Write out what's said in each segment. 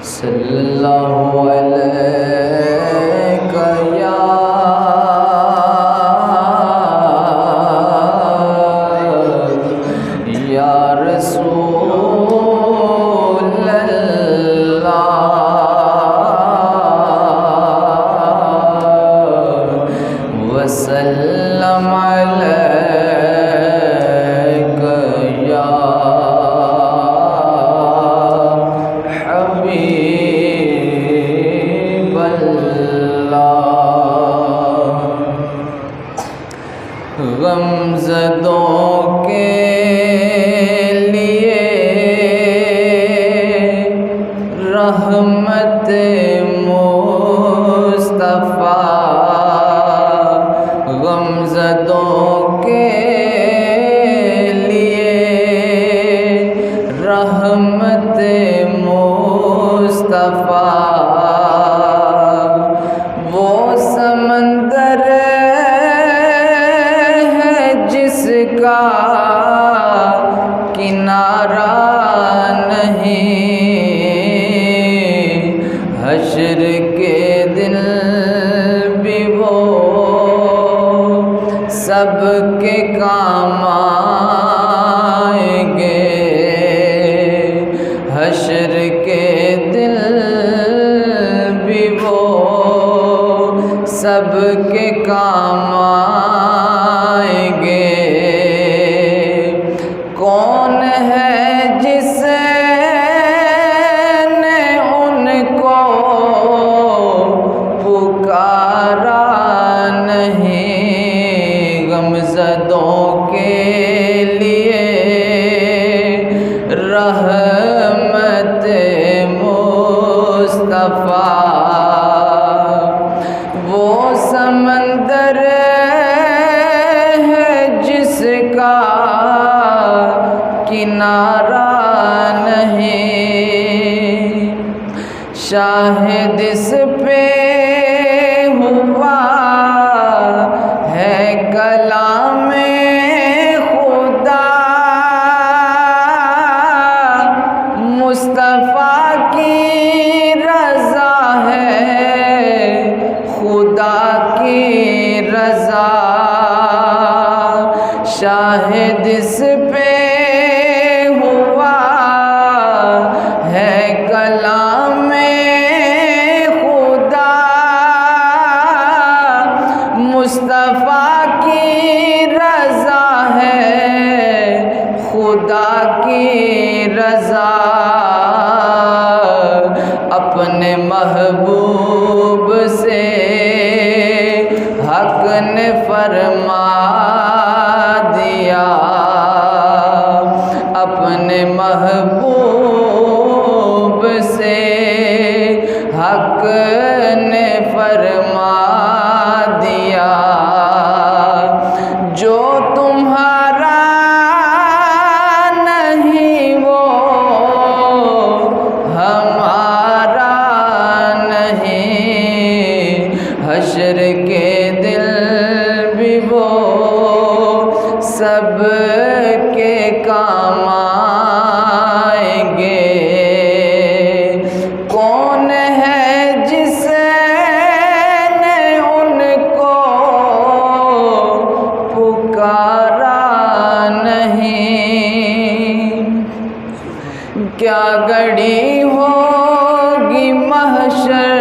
صلی اللہ علیہ یا رسول اللہ وسلم علیک یا حبیب اللہ۔ غمزدوں کے لیے رحمت مصطفیٰ، غمزدوں کے لیے رحمت مصطفیٰ، وہ سمندر ہے جس کا کنارہ نہیں، حشر کے دن بھی وہ سب کے کام آئیں گے، حشر کے دل بھی وہ سب کے کام آئیں گے۔ کون ہے جس نے ان کو پکارا نہیں، غمزدوں کے لیے رحمت مصطفیٰ، وہ سمندر ہے جس کا کنارہ نہیں، شاہد اس پہ ہوا ہے کلام خدا، مصطفیٰ کی رضا ہے خدا کی رضا، شاہد اس پہ ہوا ہے کلام خدا، مصطفیٰ کی رضا ہے خدا کی رضا، اپنے محبوب سے حق نے فرما دیا، اپنے محبوب سے حق نے فرما دیا، جو تمہارا نہیں وہ ہمارا نہیں، حشر کے دل بھی وہ سب کے کام آئیں گے۔ کون ہے جس نے ان کو پکارا نہیں، کیا گھڑی ہوگی محشر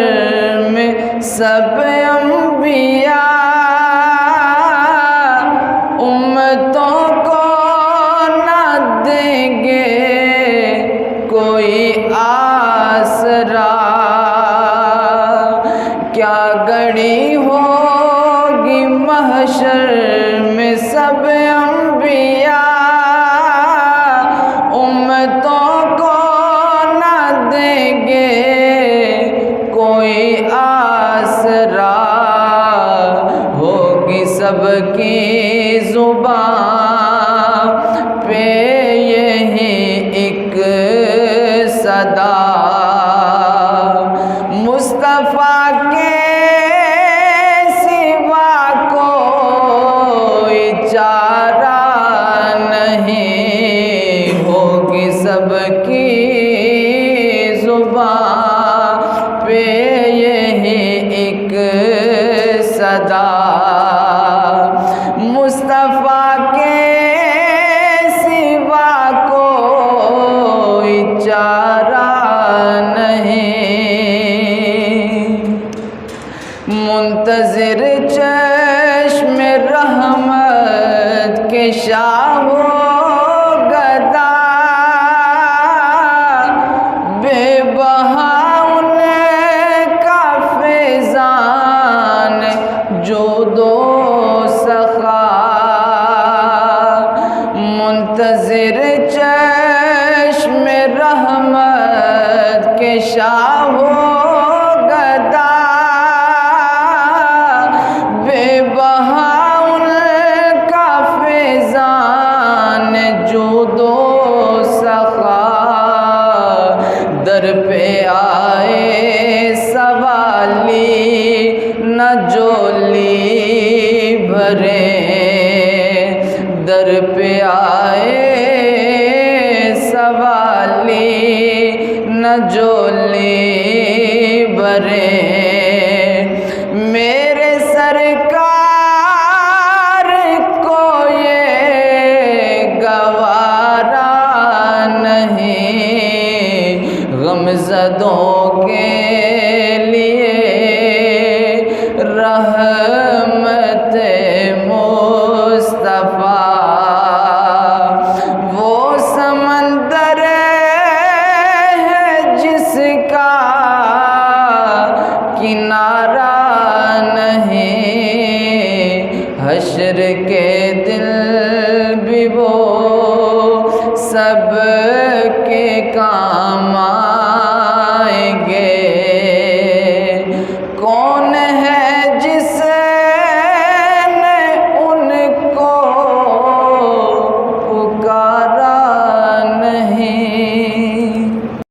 میں سب انبیاء، امتوں کو نہ دیں گے کوئی آسرا، کیا گھڑی ہوگی محشر میں سب انبیاء، امتوں کو نہ دیں گے کوئی آسرا، ہوگی سب کی زبان پہ یہی ایک صدا، مصطفیٰ کے سوا کو پہ یہی ایک صدا، مصطفیٰ کے سوا کوئی چارہ نہیں، منتظر چشم رحمت کے شاہ و گدا، بے بہا ان کا فیضان جود و سخا، منتظر چشم رحمت کے شاہ و گدا، بے بہا ان کا فیضان جود و سخا، در پہ آئے سوالی نہ جولی بھرے، در پہ آئے سوالی نہ جولی بھرے، میرے سرکار کو یہ گوارا نہیں، غمزدوں کے لیے رحمت مصطفیٰ، وہ سمندر ہے جس کا کنارہ نہیں، حشر کے دل بھی وہ سب کے کام آئیں گے، کون ہے جس نے ان کو پکارا